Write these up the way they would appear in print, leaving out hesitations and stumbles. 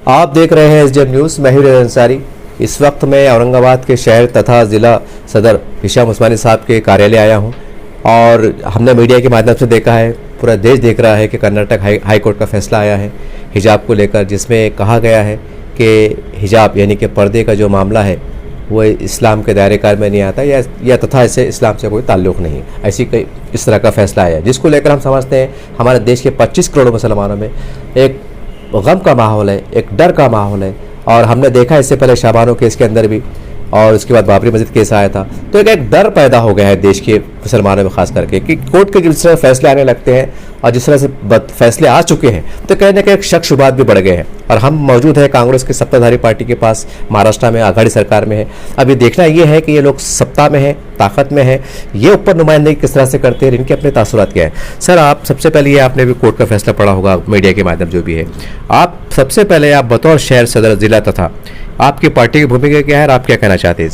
आप देख रहे हैं एसडीएम न्यूज़। मैं हूं अंसारी। इस वक्त मैं औरंगाबाद के शहर तथा ज़िला सदर हिशाम उस्मानी साहब के कार्यालय आया हूं और हमने मीडिया के माध्यम से देखा है, पूरा देश देख रहा है कि कर्नाटक हाई कोर्ट का फैसला आया है हिजाब को लेकर, जिसमें कहा गया है कि हिजाब यानी कि पर्दे का जो मामला है वो इस्लाम के दायरेकार में नहीं आता या तथा इससे इस्लाम से कोई ताल्लुक़ नहीं। ऐसी कोई इस तरह का फैसला आया जिसको लेकर हम समझते हैं हमारे देश के 25 करोड़ मुसलमानों में एक गम का माहौल है, एक डर का माहौल है। और हमने देखा इससे पहले शाबानो केस के अंदर भी और उसके बाद बाबरी मस्जिद केस आया था, तो एक डर पैदा हो गया है देश के मुसलमानों में खास करके कि कोर्ट के जिस तरह फैसले आने लगते हैं और जिस तरह से फैसले आ चुके हैं तो कहीं ना कहीं एक शक शुबात भी बढ़ गए हैं। और हम मौजूद हैं कांग्रेस की सत्ताधारी पार्टी के पास, महाराष्ट्र में आघाड़ी सरकार में है। अब ये देखना ये है कि ये लोग सत्ता में है, ताकत में है, ये ऊपर नुमाइंदगी किस तरह से करते हैं, इनके अपने तासुरात क्या है। सर, आप सबसे पहले ये आपने भी कोर्ट का फैसला पढ़ा होगा मीडिया के माध्यम जो भी है, आप सबसे पहले आप बतौर शहर सदर जिला तथा आपकी पार्टी की भूमिका क्या है और आप क्या कहना चाहते हैं?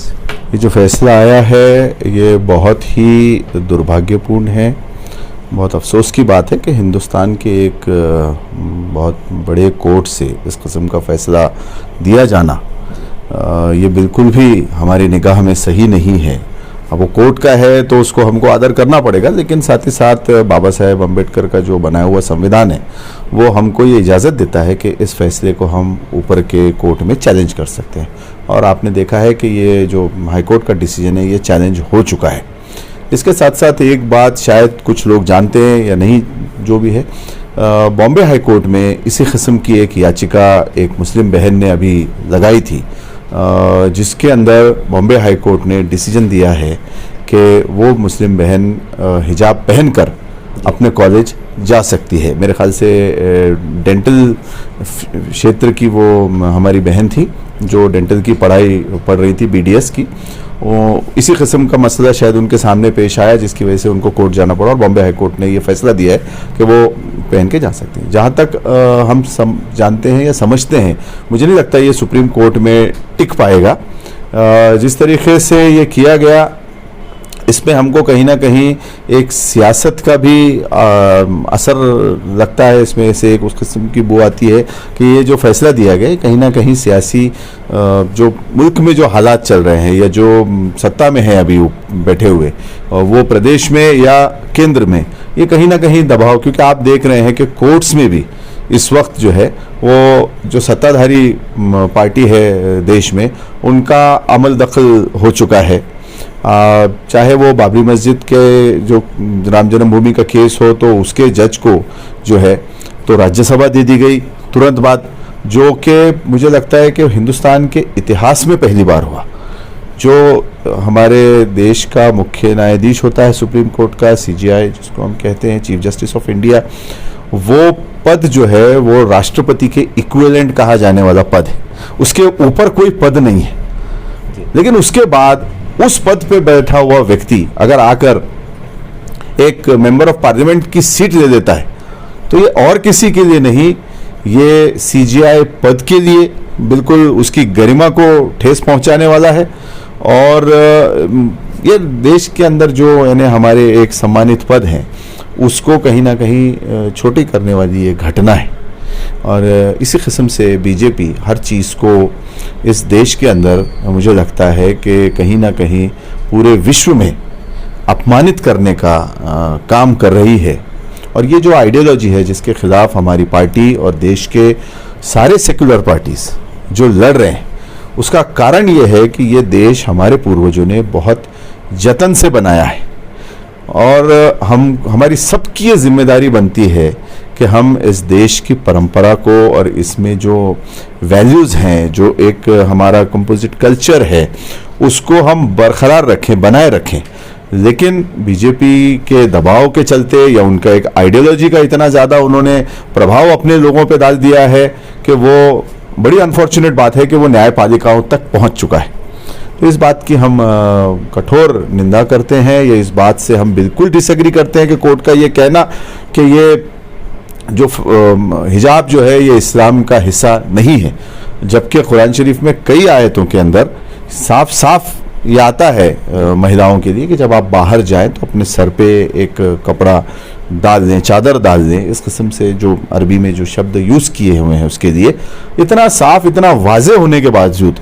ये जो फैसला आया है ये बहुत ही दुर्भाग्यपूर्ण है। बहुत अफसोस की बात है कि हिंदुस्तान के एक बहुत बड़े कोर्ट से इस किस्म का फैसला दिया जाना ये बिल्कुल भी हमारी निगाह में सही नहीं है। अब वो कोर्ट का है तो उसको हमको आदर करना पड़ेगा, लेकिन साथ ही साथ बाबा साहेब अम्बेडकर का जो बनाया हुआ संविधान है वो हमको ये इजाज़त देता है कि इस फैसले को हम ऊपर के कोर्ट में चैलेंज कर सकते हैं। और आपने देखा है कि ये जो हाई कोर्ट का डिसीजन है ये चैलेंज हो चुका है। इसके साथ साथ एक बात शायद कुछ लोग जानते हैं या नहीं, जो भी है, बॉम्बे हाई कोर्ट में इसी किस्म की एक याचिका एक मुस्लिम बहन ने अभी लगाई थी, जिसके अंदर बॉम्बे हाई कोर्ट ने डिसीजन दिया है कि वो मुस्लिम बहन हिजाब पहनकर अपने कॉलेज जा सकती है। मेरे ख्याल से डेंटल क्षेत्र की वो हमारी बहन थी जो डेंटल की पढ़ाई पढ़ रही थी, बीडीएस की। इसी किस्म का मसला शायद उनके सामने पेश आया जिसकी वजह से उनको कोर्ट जाना पड़ा और बॉम्बे हाई कोर्ट ने ये फैसला दिया है कि वो पहन के जा सकते हैं। जहाँ तक हम जानते हैं या समझते हैं, मुझे नहीं लगता ये सुप्रीम कोर्ट में टिक पाएगा। जिस तरीके से ये किया गया इसमें हमको कहीं ना कहीं एक सियासत का भी असर लगता है। इसमें से एक उस किस्म की बू आती है कि ये जो फैसला दिया गया कहीं ना कहीं सियासी जो मुल्क में जो हालात चल रहे हैं या जो सत्ता में है अभी बैठे हुए, वो प्रदेश में या केंद्र में, ये कहीं ना कहीं दबाव, क्योंकि आप देख रहे हैं कि कोर्ट्स में भी इस वक्त जो है वो जो सत्ताधारी पार्टी है देश में उनका अमल दखल हो चुका है। चाहे वो बाबरी मस्जिद के जो राम जन्मभूमि का केस हो तो उसके जज को जो है तो राज्यसभा दे दी गई तुरंत बाद, जो कि मुझे लगता है कि हिंदुस्तान के इतिहास में पहली बार हुआ। जो हमारे देश का मुख्य न्यायाधीश होता है सुप्रीम कोर्ट का, सीजीआई जिसको हम कहते हैं, चीफ जस्टिस ऑफ इंडिया, वो पद जो है वो राष्ट्रपति के इक्विवेलेंट कहा जाने वाला पद है। उसके ऊपर कोई पद नहीं है, लेकिन उसके बाद उस पद पे बैठा हुआ व्यक्ति अगर आकर एक मेंबर ऑफ पार्लियामेंट की सीट ले लेता है तो ये और किसी के लिए नहीं, ये सीजीआई पद के लिए बिल्कुल उसकी गरिमा को ठेस पहुंचाने वाला है। और ये देश के अंदर जो यानी हमारे एक सम्मानित पद हैं उसको कहीं ना कहीं छोटी करने वाली ये घटना है। और इसी किस्म से बीजेपी हर चीज़ को इस देश के अंदर मुझे लगता है कि कहीं ना कहीं पूरे विश्व में अपमानित करने का काम कर रही है। और ये जो आइडियोलॉजी है जिसके खिलाफ हमारी पार्टी और देश के सारे सेक्युलर पार्टीज जो लड़ रहे हैं, उसका कारण ये है कि ये देश हमारे पूर्वजों ने बहुत जतन से बनाया है और हमारी सबकी ये जिम्मेदारी बनती है कि हम इस देश की परंपरा को और इसमें जो वैल्यूज़ हैं, जो एक हमारा कंपोजिट कल्चर है, उसको हम बरकरार रखें, बनाए रखें। लेकिन बीजेपी के दबाव के चलते या उनका एक आइडियोलॉजी का इतना ज़्यादा उन्होंने प्रभाव अपने लोगों पे डाल दिया है कि वो बड़ी अनफॉर्चुनेट बात है कि वो न्यायपालिकाओं तक पहुंच चुका है। तो इस बात की हम कठोर निंदा करते हैं, या इस बात से हम बिल्कुल डिसएग्री करते हैं कि कोर्ट का ये कहना कि ये जो हिजाब जो है ये इस्लाम का हिस्सा नहीं है, जबकि कुरान शरीफ में कई आयतों के अंदर साफ साफ ये आता है महिलाओं के लिए कि जब आप बाहर जाएं तो अपने सर पे एक कपड़ा डाल दें, चादर डाल दें, इस किस्म से जो अरबी में जो शब्द यूज़ किए हुए हैं उसके लिए, इतना साफ, इतना वाजे होने के बावजूद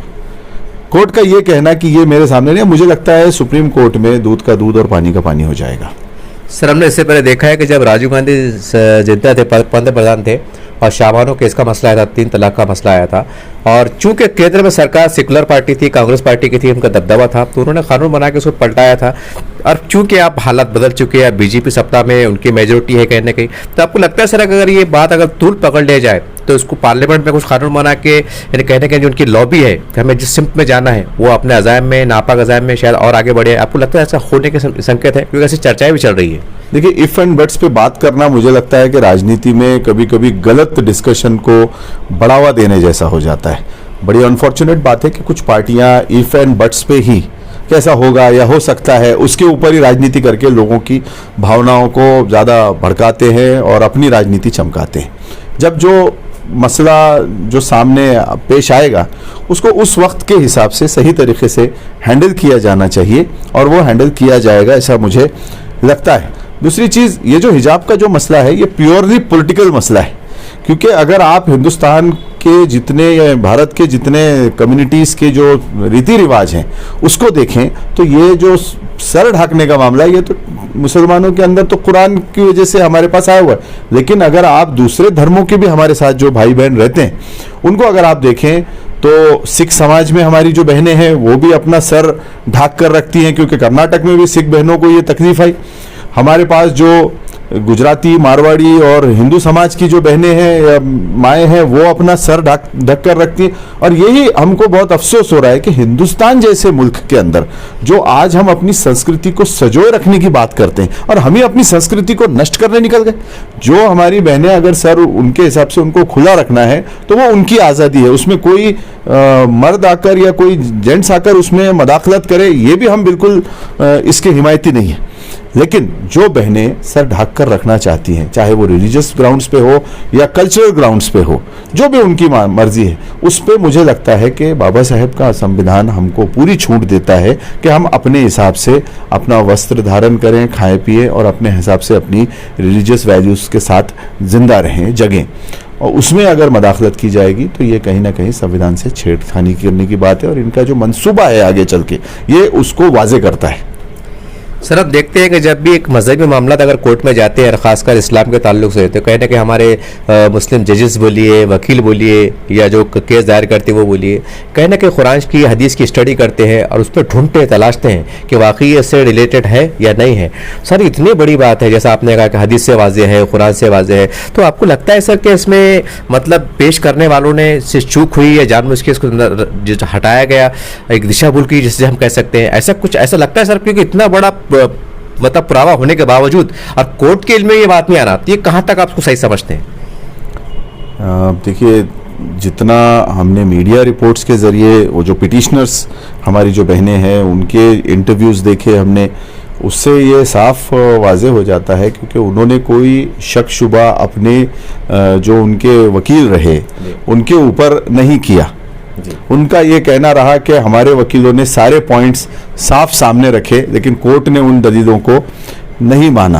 कोर्ट का ये कहना कि ये मेरे सामने नहीं, मुझे लगता है सुप्रीम कोर्ट में दूध का दूध और पानी का पानी हो जाएगा। सर, हमने इससे पहले देखा है कि जब राजीव गांधी जिंदा थे, पंतप्रधान थे, और शाबानो केस का मसला आया था, 3 तलाक का मसला आया था, और चूंकि केंद्र में सरकार सेकुलर पार्टी थी, कांग्रेस पार्टी की थी, उनका दबदबा था, तो उन्होंने कानून बना के उसको पलटाया था। और चूंकि आप हालात बदल चुके हैं, बीजेपी सत्ता में, उनकी मेजोरिटी है कहीं ना कहीं, तो आपको लगता है सर अगर ये बात अगर तूल पकड़ ले जाए तो इसको पार्लियामेंट में कुछ कानून बना के, यानी कहीं ना कहीं जो उनकी लॉबी है कि हमें जिस सिम्त में जाना है वो अपने अज़ाइम में, नापाक अज़ाइम में शायद और आगे बढ़े, आपको लगता है ऐसा होने के संकेत है? क्योंकि ऐसी चर्चाएं भी चल रही है। देखिए, इफ एंड बट्स पे बात करना मुझे लगता है कि राजनीति में कभी कभी गलत डिस्कशन को बढ़ावा देने जैसा हो जाता है। बड़ी अनफॉर्चुनेट बात है कि कुछ पार्टियां इफ एंड बट्स पे ही कैसा होगा या हो सकता है उसके ऊपर ही राजनीति करके लोगों की भावनाओं को ज़्यादा भड़काते हैं और अपनी राजनीति चमकाते हैं। जब जो मसला जो सामने पेश आएगा उसको उस वक्त के हिसाब से सही तरीके से हैंडल किया जाना चाहिए और वो हैंडल किया जाएगा, ऐसा मुझे लगता है। दूसरी चीज़, ये जो हिजाब का जो मसला है ये प्योरली पॉलिटिकल मसला है, क्योंकि अगर आप हिंदुस्तान के जितने या भारत के जितने कम्युनिटीज़ के जो रीति रिवाज हैं उसको देखें तो ये जो सर ढकने का मामला है ये तो मुसलमानों के अंदर तो कुरान की वजह से हमारे पास आया हुआ है, लेकिन अगर आप दूसरे धर्मों के भी हमारे साथ जो भाई बहन रहते हैं उनको अगर आप देखें तो सिख समाज में हमारी जो बहनें हैं वो भी अपना सर ढक कर रखती हैं, क्योंकि कर्नाटक में भी सिख बहनों को ये तकलीफ आई। हमारे पास जो गुजराती, मारवाड़ी और हिंदू समाज की जो बहनें हैं या माएँ हैं वो अपना सर ढक कर रखती हैं। और यही हमको बहुत अफसोस हो रहा है कि हिंदुस्तान जैसे मुल्क के अंदर जो आज हम अपनी संस्कृति को सजोए रखने की बात करते हैं और हम ही अपनी संस्कृति को नष्ट करने निकल गए। जो हमारी बहनें अगर सर उनके हिसाब से उनको खुला रखना है तो वो उनकी आज़ादी है, उसमें कोई मर्द आकर या कोई जेंट्स आकर उसमें मदाखलत करे ये भी हम बिल्कुल इसके हिमायती नहीं है। लेकिन जो बहनें सर ढक कर रखना चाहती हैं, चाहे वो रिलीजियस ग्राउंड्स पे हो या कल्चरल ग्राउंड्स पे हो, जो भी उनकी मर्जी है, उस पे मुझे लगता है कि बाबा साहेब का संविधान हमको पूरी छूट देता है कि हम अपने हिसाब से अपना वस्त्र धारण करें, खाएं पिए और अपने हिसाब से अपनी रिलीजियस वैल्यूज़ के साथ जिंदा रहें, जगें। और उसमें अगर मदाखलत की जाएगी तो ये कहीं ना कहीं संविधान से छेड़खानी करने की बात है और इनका जो मंसूबा है आगे चल के ये उसको वाजे करता है। सर, अब देखते हैं कि जब भी एक मजहबी मामला अगर कोर्ट में जाते हैं, खासकर इस्लाम के ताल्लुक से, तो कहीं ना कहीं हमारे मुस्लिम जजेस बोलिए, वकील बोलिए या जो केस दायर करते हैं वो बोलिए, कहीं ना कहीं कुरान की हदीस की स्टडी करते हैं और उस पर ढूंढते तलाशते हैं कि वाकई इससे रिलेटेड है या नहीं है। सर, इतनी बड़ी बात है, जैसा आपने कहा कि हदीस से वाज़ेह है, कुरान से वाज़ेह है, तो आपको लगता है सर कि इसमें मतलब पेश करने वालों ने से चूक हुई या जानबूझ के इसको हटाया गया, एक दिशा भूल की जिससे हम कह सकते हैं, ऐसा कुछ ऐसा लगता है सर? क्योंकि इतना बड़ा मतलब पुरावा होने के बावजूद और कोर्ट के इल्म में ये बात नहीं आ रहा, ये कहाँ तक आप उसको सही समझते हैं? देखिए, जितना हमने मीडिया रिपोर्ट्स के ज़रिए वो जो पिटिशनर्स हमारी जो बहनें हैं उनके इंटरव्यूज़ देखे हमने, उससे ये साफ वाज़े हो जाता है क्योंकि उन्होंने कोई शक शुबा अपने जो उनके वकील रहे उनके ऊपर नहीं किया। उनका ये कहना रहा कि हमारे वकीलों ने सारे पॉइंट्स साफ सामने रखे लेकिन कोर्ट ने उन दलीलों को नहीं माना।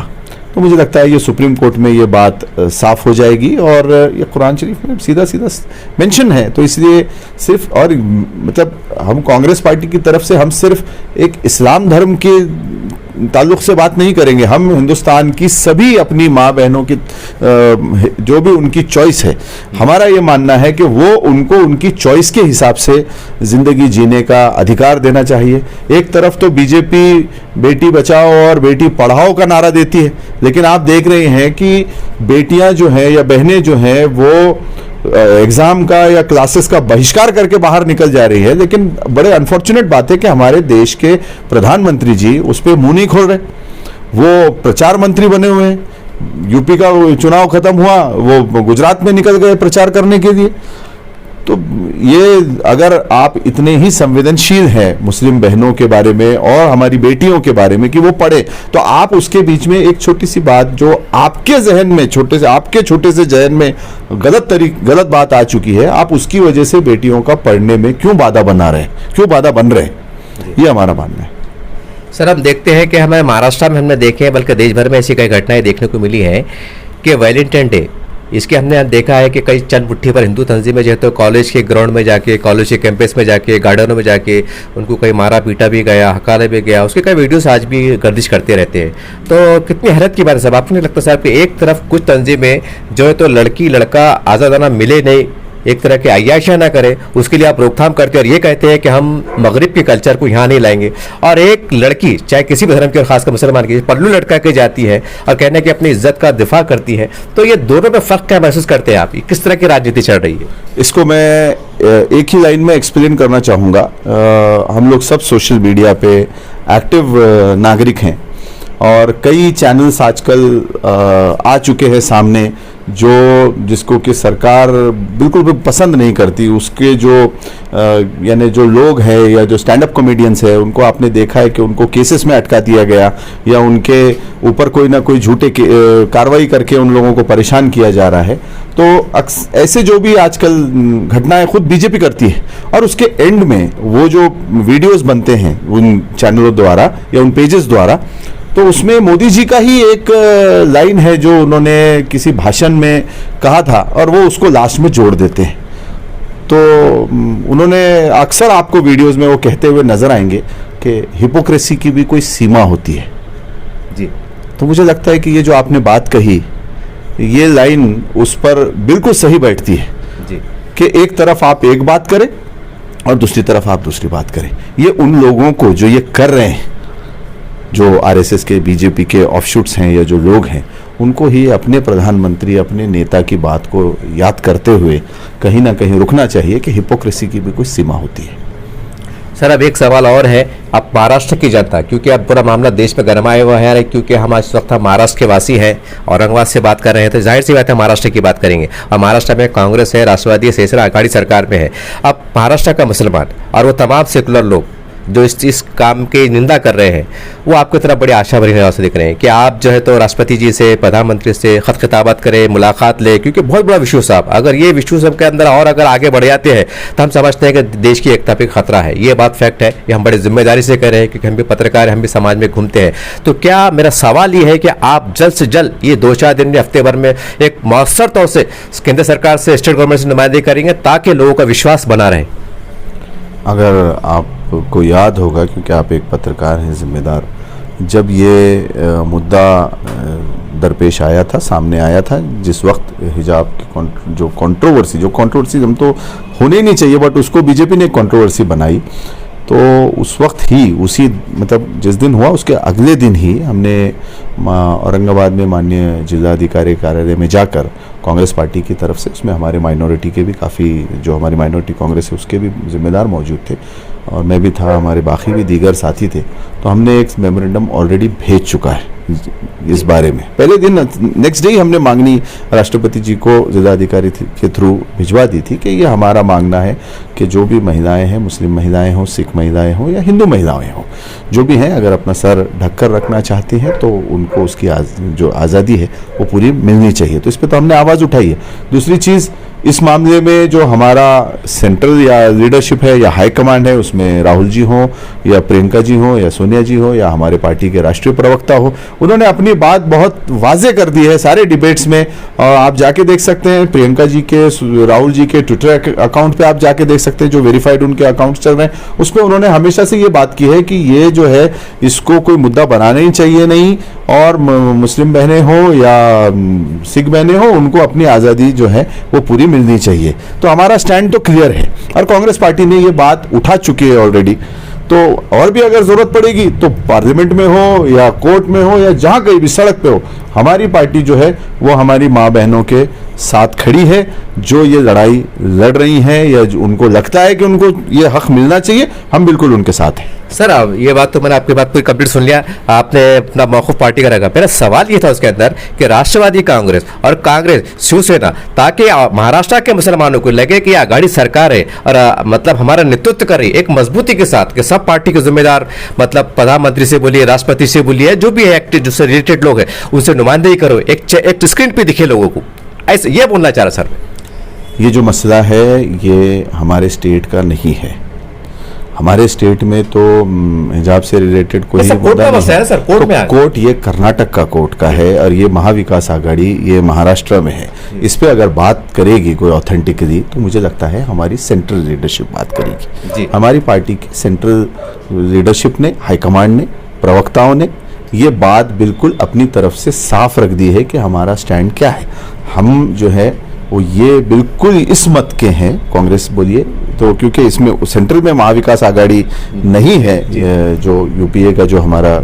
तो मुझे लगता है ये सुप्रीम कोर्ट में ये बात साफ हो जाएगी और ये कुरान शरीफ में सीधा सीधा मेंशन है, तो इसलिए सिर्फ और मतलब हम कांग्रेस पार्टी की तरफ से हम सिर्फ एक इस्लाम धर्म के ताल्लुक से बात नहीं करेंगे, हम हिंदुस्तान की सभी अपनी माँ बहनों की जो भी उनकी चॉइस है, हमारा ये मानना है कि वो उनको उनकी चॉइस के हिसाब से ज़िंदगी जीने का अधिकार देना चाहिए। एक तरफ तो बीजेपी बेटी बचाओ और बेटी पढ़ाओ का नारा देती है, लेकिन आप देख रहे हैं कि बेटियां जो हैं या बहनें जो हैं वो एग्ज़ाम का या क्लासेस का बहिष्कार करके बाहर निकल जा रही है। लेकिन बड़े अनफॉर्चुनेट बात है कि हमारे देश के प्रधानमंत्री जी उस पर मुंह नहीं खोल रहे, वो प्रचार मंत्री बने हुए हैं। यूपी का चुनाव खत्म हुआ, वो गुजरात में निकल गए प्रचार करने के लिए। तो ये अगर आप इतने ही संवेदनशील हैं मुस्लिम बहनों के बारे में और हमारी बेटियों के बारे में कि वो पढ़े, तो आप उसके बीच में एक छोटी सी बात जो आपके जहन में आपके छोटे से जहन में गलत बात आ चुकी है, आप उसकी वजह से बेटियों का पढ़ने में क्यों बाधा बन रहे हैं, ये हमारा मानना है। सर, हम देखते हैं कि हमारे महाराष्ट्र में हमने देखे हैं, बल्कि देश भर में ऐसी कई घटनाएं देखने को मिली हैं कि वैलेंटाइन डे, इसके हमने देखा है कि कई चंद मुट्ठी पर हिंदू तंजीमें जो है तो कॉलेज के ग्राउंड में जाके, कॉलेज के कैंपस में जाके, गार्डनों में जाके उनको कई मारा पीटा भी गया, हकारा भी गया, उसके कई वीडियोस आज भी गर्दिश करते रहते हैं। तो कितनी हैरत की बात है साहब, आपको नहीं लगता साहब कि एक तरफ कुछ तंजीमें जो है तो लड़की लड़का आज़ादाना मिले नहीं, एक तरह के अय्याशियाँ ना करे, उसके लिए आप रोकथाम करते हैं और ये कहते हैं कि हम मगरिब के कल्चर को यहाँ नहीं लाएंगे, और एक लड़की चाहे किसी भी धर्म की और खासकर मुसलमान की पल्लू लटका के जाती है और कहने की अपनी इज्जत का दिफा करती है, तो ये दोनों में फ़र्क क्या महसूस करते हैं आप? किस तरह की राजनीति चल रही है? इसको मैं एक ही लाइन में एक्सप्लेन करना चाहूँगा। हम लोग सब सोशल मीडिया पे एक्टिव नागरिक हैं और कई चैनल्स आजकल आ चुके हैं सामने जिसको कि सरकार बिल्कुल भी पसंद नहीं करती। उसके जो यानी जो लोग हैं या जो स्टैंड अप कॉमेडियंस है, उनको आपने देखा है कि उनको केसेस में अटका दिया गया या उनके ऊपर कोई ना कोई झूठे कार्रवाई करके उन लोगों को परेशान किया जा रहा है। तो ऐसे जो भी आजकल घटनाएं खुद बीजेपी करती है और उसके एंड में वो जो वीडियोस बनते हैं उन चैनलों द्वारा या उन पेजेस द्वारा, तो उसमें मोदी जी का ही एक लाइन है जो उन्होंने किसी भाषण में कहा था और वो उसको लास्ट में जोड़ देते हैं। तो उन्होंने अक्सर आपको वीडियोस में वो कहते हुए नजर आएंगे कि हिपोक्रेसी की भी कोई सीमा होती है जी। तो मुझे लगता है कि ये जो आपने बात कही, ये लाइन उस पर बिल्कुल सही बैठती है जी, कि एक तरफ आप एक बात करें और दूसरी तरफ आप दूसरी बात करें। ये उन लोगों को जो ये कर रहे हैं, जो आरएसएस के, बीजेपी के ऑफशूट्स हैं या जो लोग हैं, उनको ही अपने प्रधानमंत्री, अपने नेता की बात को याद करते हुए कहीं ना कहीं रुकना चाहिए कि हिपोक्रेसी की भी कोई सीमा होती है। सर, अब एक सवाल और है, अब महाराष्ट्र की जनता, क्योंकि अब पूरा मामला देश में गरमाया हुआ है, क्योंकि हम आज वक्त महाराष्ट्र के वासी हैं, औरंगाबाद से बात कर रहे हैं, तो जाहिर सी बात है महाराष्ट्र की बात करेंगे। और महाराष्ट्र में कांग्रेस है, राष्ट्रवादी, शिवसेना आघाड़ी सरकार में है। अब महाराष्ट्र का मुसलमान और वो तमाम सेकुलर लोग जो इस काम की निंदा कर रहे हैं, वो आपकी तरफ बड़ी आशा भरी नज़र से दिख रहे हैं कि आप जो है तो राष्ट्रपति जी से, प्रधानमंत्री से खत खिताबत करें, मुलाकात ले, क्योंकि बहुत बड़ा विश्व साहब, अगर ये विश्व सब के अंदर और अगर आगे बढ़ जाते हैं तो हम समझते हैं कि देश की एकता पे खतरा है। ये बात फैक्ट है, ये हम बड़ी जिम्मेदारी से कह रहे हैं क्योंकि हम भी पत्रकार हैं, हम भी समाज में घूमते हैं। तो क्या मेरा सवाल ये है कि आप जल्द से जल्द ये 2-4 दिन में, हफ्ते भर में एक मौसर तौर से केंद्र सरकार से, स्टेट गवर्नमेंट से नुमाइंदगी करेंगे ताकि लोगों का विश्वास बना रहे? अगर आपको याद होगा, क्योंकि आप एक पत्रकार हैं जिम्मेदार, जब ये मुद्दा दरपेश आया था, सामने आया था, जिस वक्त हिजाब की जो कंट्रोवर्सी हम तो होने ही नहीं चाहिए, बट उसको बीजेपी ने कंट्रोवर्सी बनाई, तो उस वक्त ही मतलब जिस दिन हुआ उसके अगले दिन ही हमने औरंगाबाद में माननीय जिलाधिकारी कार्यालय में जाकर कांग्रेस पार्टी की तरफ से, उसमें हमारे माइनॉरिटी के भी काफ़ी, जो हमारी माइनॉरिटी कांग्रेस है उसके भी जिम्मेदार मौजूद थे और मैं भी था, हमारे बाकी भी दीगर साथी थे, तो हमने एक मेमोरेंडम ऑलरेडी भेज चुका है इस बारे में। पहले दिन, नेक्स्ट डे ही हमने मांगनी राष्ट्रपति जी को जिलाधिकारी के थ्रू भिजवा दी थी कि ये हमारा मांगना है कि जो भी महिलाएं हैं, मुस्लिम महिलाएं हों, सिख महिलाएं हों या हिंदू महिलाएं हों, जो भी हैं, अगर अपना सर ढककर रखना चाहती हैं तो उनको उसकी जो आज़ादी है वो पूरी मिलनी चाहिए। तो इस पर तो हमने आवाज़ उठाई है। दूसरी चीज़, इस मामले में जो हमारा सेंट्रल या लीडरशिप है या हाई कमांड है, उसमें राहुल जी हो या प्रियंका जी हो या सोनिया जी हो या हमारे पार्टी के राष्ट्रीय प्रवक्ता हो, उन्होंने अपनी बात बहुत वाजे कर दी है सारे डिबेट्स में। आप जाके देख सकते हैं प्रियंका जी के, राहुल जी के ट्विटर अकाउंट पे आप जाके देख सकते हैं, जो वेरीफाइड उनके अकाउंट्स चल रहे हैं, उसमें उन्होंने हमेशा से ये बात की है कि ये जो है इसको कोई मुद्दा बनाना ही चाहिए नहीं, और मुस्लिम बहनें हो या सिख बहनें हो, उनको अपनी आज़ादी जो है वो पूरी मिलनी चाहिए। तो हमारा स्टैंड तो क्लियर है और कांग्रेस पार्टी ने ये बात उठा चुकी है ऑलरेडी। तो और भी अगर जरूरत पड़ेगी तो पार्लियामेंट में हो या कोर्ट में हो या जहां कहीं भी सड़क पे हो, हमारी पार्टी जो है वो हमारी माँ बहनों के साथ खड़ी है, जो ये लड़ाई लड़ रही हैं या उनको लगता है कि उनको ये हक मिलना चाहिए, हम बिल्कुल उनके साथ हैं। सर, अब ये बात तो मैंने आपकी बात पूरी कंप्लीट सुन लिया, आपने अपना मौक़िफ़ पार्टी का रखा। मेरा सवाल ये था उसके अंदर कि राष्ट्रवादी कांग्रेस और कांग्रेस, शिवसेना, ताकि महाराष्ट्र के मुसलमानों को लगे कि आघाड़ी सरकार है और मतलब हमारा नेतृत्व कर रही है एक मजबूती के साथ, कि सब पार्टी के जिम्मेदार, मतलब प्रधानमंत्री से बोलिए, राष्ट्रपति से बोलिए, जो भी है एक्टिव, जिससे रिलेटेड लोग हैं, उनसे नुमाइंदगी करो, एक स्क्रीन पर दिखे लोगों को, ऐसे ये बोलना चाह रहा सर। ये जो मसला है ये हमारे स्टेट का नहीं है, हमारे स्टेट में तो हिजाब से रिलेटेड कोई कोर्ट मुद्दा का नहीं मसला है सर, कोर्ट तो में आगे। कोर्ट ये कर्नाटक का कोर्ट का है और ये महाविकास आघाड़ी ये महाराष्ट्र में है। इस पे अगर बात करेगी कोई ऑथेंटिकली तो मुझे लगता है हमारी सेंट्रल लीडरशिप बात करेगी। हमारी पार्टी की सेंट्रल लीडरशिप ने, हाईकमांड ने, प्रवक्ताओं ने ये बात बिल्कुल अपनी तरफ से साफ रख दी है कि हमारा स्टैंड क्या है। हम जो है वो ये बिल्कुल इस मत के हैं, कांग्रेस बोलिए तो, क्योंकि इसमें सेंट्रल में महाविकास आघाड़ी नहीं है, जो यूपीए का जो हमारा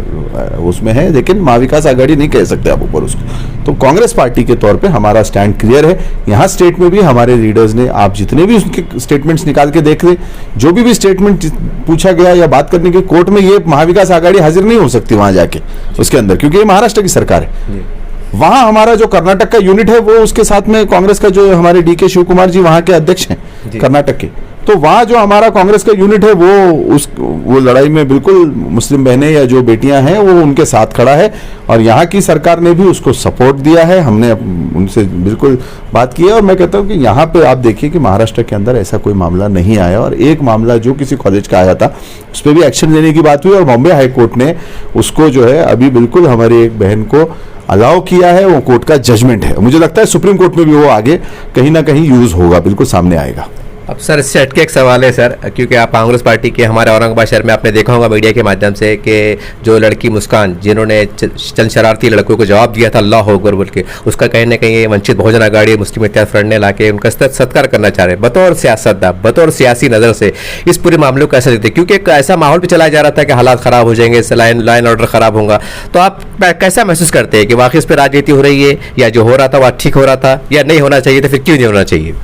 उसमें है, लेकिन महाविकास आघाड़ी नहीं कह सकते आप ऊपर उसको। तो कांग्रेस पार्टी के तौर पे हमारा स्टैंड क्लियर है। यहाँ स्टेट में भी हमारे लीडर्स ने, आप जितने भी उसके स्टेटमेंट्स निकाल के देख लें, जो भी स्टेटमेंट पूछा गया या बात करने के कोर्ट में, ये महाविकास आघाड़ी हाजिर नहीं हो सकती वहां जाके उसके अंदर, क्योंकि ये महाराष्ट्र की सरकार है। वहां हमारा जो कर्नाटक का यूनिट है वो उसके साथ में कांग्रेस का जो हमारे डीके शिव कुमार जी वहां के अध्यक्ष हैं कर्नाटक के, तो वहां जो हमारा कांग्रेस का यूनिट है वो लड़ाई में बिल्कुल मुस्लिम बहनें या जो बेटियां हैं वो उनके साथ खड़ा है और यहाँ की सरकार ने भी उसको सपोर्ट दिया है। हमने उनसे बिल्कुल बात की है और मैं कहता हूँ कि यहाँ पे आप देखिए कि महाराष्ट्र के अंदर ऐसा कोई मामला नहीं आया और एक मामला जो किसी कॉलेज का आया था उस पर भी एक्शन लेने की बात हुई और बॉम्बे हाई कोर्ट ने उसको जो है अभी बिल्कुल हमारी एक बहन को अलाउ किया है। वो कोर्ट का जजमेंट है, मुझे लगता है सुप्रीम कोर्ट में भी वो आगे कहीं ना कहीं यूज होगा, बिल्कुल सामने आएगा। अब सर इससे हटके एक सवाल है सर, क्योंकि आप कांग्रेस पार्टी के हमारे औरंगाबाद शहर में आपने देखा होगा मीडिया के माध्यम से कि जो लड़की मुस्कान जिन्होंने चंद शरारती लड़कों को जवाब दिया था अल्लाह अकबर बोल के, उसका कहीं ना कहीं वंचित बहुजन आघाड़ी मुस्लिम इत्तेहाद फ्रंट ने लाके उनका सत्कार करना चाह रहे हैं बतौर सियासतदान, बतौर सियासी नज़र से इस पूरे मामले को कैसे देखते हैं? क्योंकि एक ऐसा माहौल भी चलाया जा रहा था कि हालात ख़राब हो जाएंगे, लाइन ऑर्डर ख़राब होगा, तो आप कैसा महसूस करते हैं कि वाकई इस पर राजनीति हो रही है या जो हो रहा था वह ठीक हो रहा था या नहीं होना चाहिए, तो फिर क्यों नहीं होना चाहिए?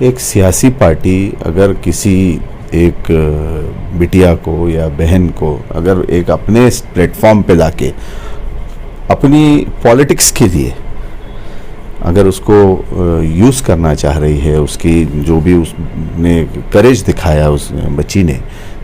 एक सियासी पार्टी अगर किसी एक बिटिया को या बहन को अगर एक अपने प्लेटफॉर्म पे लाके अपनी पॉलिटिक्स के लिए अगर उसको यूज़ करना चाह रही है, उसकी जो भी उसने करेज दिखाया उस बच्ची ने,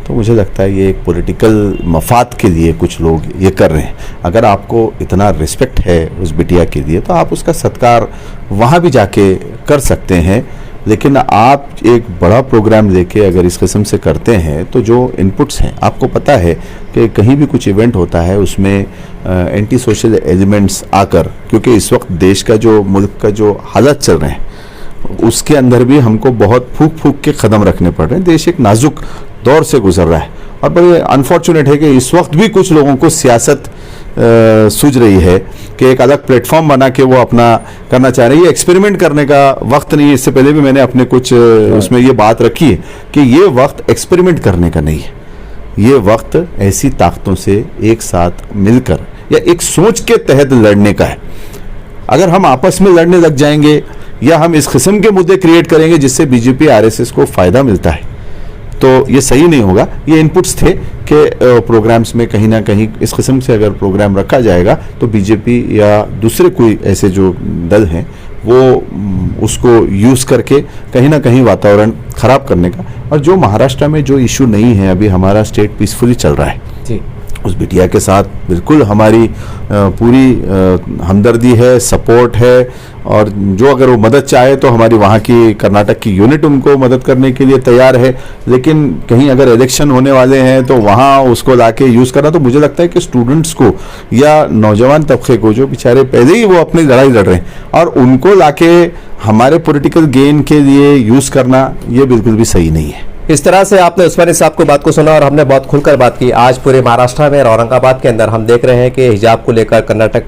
तो मुझे लगता है ये एक पॉलिटिकल मफाद के लिए कुछ लोग ये कर रहे हैं। अगर आपको इतना रिस्पेक्ट है उस बिटिया के लिए तो आप उसका सत्कार वहाँ भी जाके कर सकते हैं, लेकिन आप एक बड़ा प्रोग्राम लेके अगर इस किस्म से करते हैं तो जो इनपुट्स हैं, आपको पता है कि कहीं भी कुछ इवेंट होता है उसमें एंटी सोशल एलिमेंट्स आकर, क्योंकि इस वक्त देश का जो मुल्क का जो हालत चल रहे हैं उसके अंदर भी हमको बहुत फूक के कदम रखने पड़ रहे हैं। देश एक नाजुक दौर से गुजर रहा है और बड़े अनफॉर्चुनेट है कि इस वक्त भी कुछ लोगों को सियासत सूझ रही है कि एक अलग प्लेटफॉर्म बना के वो अपना करना चाह रही है। एक्सपेरिमेंट करने का वक्त नहीं है। इससे पहले भी मैंने अपने कुछ उसमें ये बात रखी है कि ये वक्त एक्सपेरिमेंट करने का नहीं है, ये वक्त ऐसी ताकतों से एक साथ मिलकर या एक सोच के तहत लड़ने का है। अगर हम आपस में लड़ने लग जाएंगे या हम इस किस्म के मुद्दे क्रिएट करेंगे जिससे बीजेपी आरएसएस को फायदा मिलता है तो ये सही नहीं होगा। ये इनपुट्स थे कि प्रोग्राम्स में कहीं ना कहीं इस किस्म से अगर प्रोग्राम रखा जाएगा तो बीजेपी या दूसरे कोई ऐसे जो दल हैं वो उसको यूज़ करके कहीं ना कहीं वातावरण ख़राब करने का। और जो महाराष्ट्र में जो इशू नहीं है, अभी हमारा स्टेट पीसफुली चल रहा है जी, उस बिटिया के साथ बिल्कुल हमारी पूरी हमदर्दी है, सपोर्ट है और जो अगर वो मदद चाहे तो हमारी वहाँ की कर्नाटक की यूनिट उनको मदद करने के लिए तैयार है। लेकिन कहीं अगर इलेक्शन होने वाले हैं तो वहाँ उसको लाके यूज़ करना, तो मुझे लगता है कि स्टूडेंट्स को या नौजवान तबके को जो बेचारे पहले ही वो अपनी लड़ाई लड़ रहे हैं और उनको लाके हमारे पॉलिटिकल गेन के लिए यूज़ करना ये बिल्कुल भी सही नहीं है। इस तरह से आपने उस्मानी साहब को बात को सुना और हमने बहुत खुलकर बात की। आज पूरे महाराष्ट्र में और औरंगाबाद के अंदर हम देख रहे हैं कि हिजाब को लेकर कर्नाटक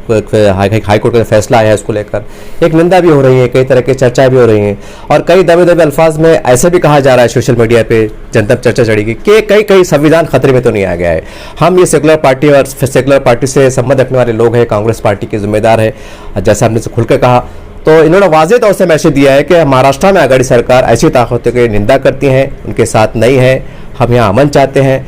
हाईकोर्ट का फैसला आया है, उसको लेकर एक निंदा भी हो रही है, कई तरह की चर्चाएं भी हो रही हैं और कई दबे अल्फाज में ऐसे भी कहा जा रहा है सोशल मीडिया पे, जनता चर्चा चढ़ेगी कि कई संविधान खतरे में तो नहीं आ गया है। हम ये सेकुलर पार्टी और सेकुलर पार्टी से संबंध रखने वाले लोग हैं, कांग्रेस पार्टी के जिम्मेदार है, जैसा हमने से खुलकर कहा। तो इन्होंने वाज़ेह तौर से मैसेज दिया है कि महाराष्ट्र में आघाड़ी सरकार ऐसी ताकतों की निंदा करती हैं, उनके साथ नहीं है, हम यहाँ अमन चाहते हैं।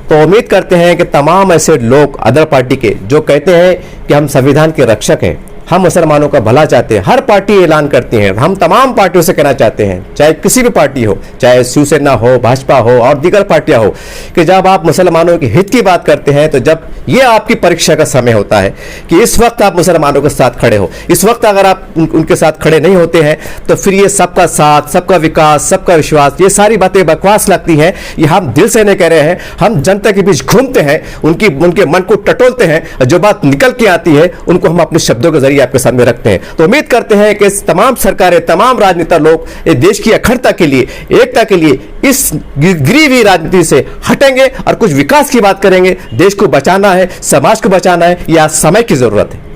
तो उम्मीद करते हैं कि तमाम ऐसे लोग अदर पार्टी के जो कहते हैं कि हम संविधान के रक्षक हैं, हम मुसलमानों का भला चाहते हैं। हर पार्टी ऐलान करती है, हम तमाम पार्टियों से कहना चाहते हैं, चाहे किसी भी पार्टी हो, चाहे शिवसेना हो, भाजपा हो और दीगर पार्टियां हो, कि जब आप मुसलमानों के हित की बात करते हैं तो जब ये आपकी परीक्षा का समय होता है कि इस वक्त आप मुसलमानों के साथ खड़े हो, इस वक्त अगर आप उनके साथ खड़े नहीं होते हैं तो फिर ये सबका साथ, सबका विकास, सबका विश्वास, ये सारी बातें बकवास लगती हैं। ये हम दिल से नहीं कह रहे हैं, हम जनता के बीच घूमते हैं, उनके मन को टटोलते हैं, जो बात निकल के आती है उनको हम अपने शब्दों के जरिए आपके सामने रखते हैं। तो उम्मीद करते हैं कि तमाम सरकारें, तमाम राजनेता लोग ये देश की अखंडता के लिए, एकता के लिए इस गिरी हुई राजनीति से हटेंगे और कुछ विकास की बात करेंगे। देश को बचाना है, समाज को बचाना है, यह समय की जरूरत है।